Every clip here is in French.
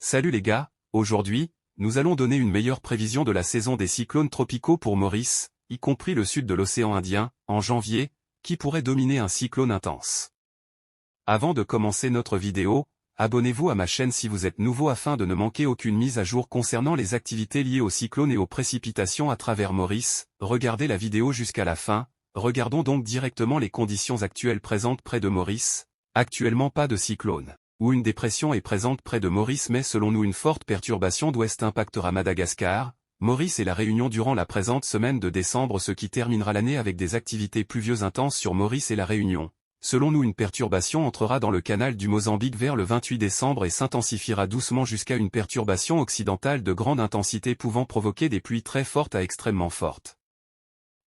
Salut les gars, aujourd'hui, nous allons donner une meilleure prévision de la saison des cyclones tropicaux pour Maurice, y compris le sud de l'océan Indien, en janvier, qui pourrait dominer un cyclone intense. Avant de commencer notre vidéo, abonnez-vous à ma chaîne si vous êtes nouveau afin de ne manquer aucune mise à jour concernant les activités liées aux cyclones et aux précipitations à travers Maurice. Regardez la vidéo jusqu'à la fin. Regardons donc directement les conditions actuelles présentes près de Maurice. Actuellement pas de cyclone. Où une dépression est présente près de Maurice mais selon nous une forte perturbation d'ouest impactera Madagascar, Maurice et la Réunion durant la présente semaine de décembre, ce qui terminera l'année avec des activités pluvieuses intenses sur Maurice et la Réunion. Selon nous une perturbation entrera dans le canal du Mozambique vers le 28 décembre et s'intensifiera doucement jusqu'à une perturbation occidentale de grande intensité pouvant provoquer des pluies très fortes à extrêmement fortes.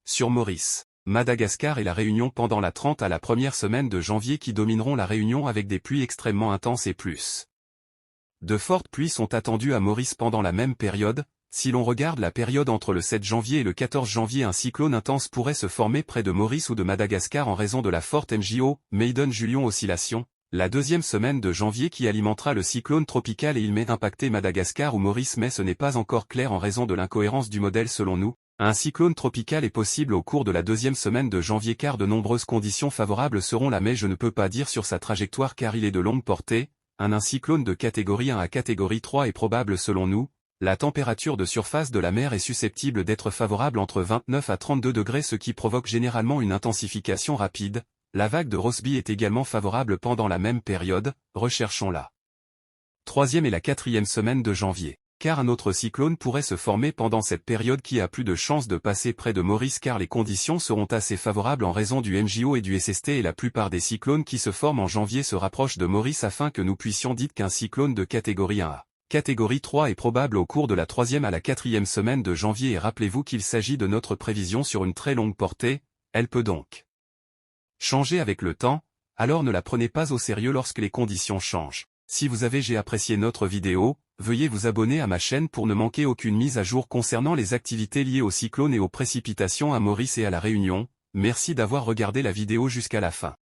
Sur Maurice, Madagascar et la Réunion pendant la 30 à la première semaine de janvier qui domineront la Réunion avec des pluies extrêmement intenses et plus. De fortes pluies sont attendues à Maurice pendant la même période. Si l'on regarde la période entre le 7 janvier et le 14 janvier, un cyclone intense pourrait se former près de Maurice ou de Madagascar en raison de la forte MJO, Maiden Julian Oscillation, la deuxième semaine de janvier qui alimentera le cyclone tropical et il met impacter Madagascar ou Maurice mais ce n'est pas encore clair en raison de l'incohérence du modèle selon nous. Un cyclone tropical est possible au cours de la deuxième semaine de janvier car de nombreuses conditions favorables seront là mais je ne peux pas dire sur sa trajectoire car il est de longue portée. Un cyclone de catégorie 1 à catégorie 3 est probable selon nous. La température de surface de la mer est susceptible d'être favorable entre 29 à 32 degrés ce qui provoque généralement une intensification rapide. La vague de Rossby est également favorable pendant la même période, recherchons la troisième et la quatrième semaine de janvier. Car un autre cyclone pourrait se former pendant cette période qui a plus de chances de passer près de Maurice car les conditions seront assez favorables en raison du MJO et du SST et la plupart des cyclones qui se forment en janvier se rapprochent de Maurice afin que nous puissions dire qu'un cyclone de catégorie 1 à catégorie 3 est probable au cours de la troisième à la quatrième semaine de janvier et rappelez-vous qu'il s'agit de notre prévision sur une très longue portée, elle peut donc changer avec le temps, alors ne la prenez pas au sérieux lorsque les conditions changent. Si vous avez apprécié notre vidéo, veuillez vous abonner à ma chaîne pour ne manquer aucune mise à jour concernant les activités liées aux cyclones et aux précipitations à Maurice et à la Réunion. Merci d'avoir regardé la vidéo jusqu'à la fin.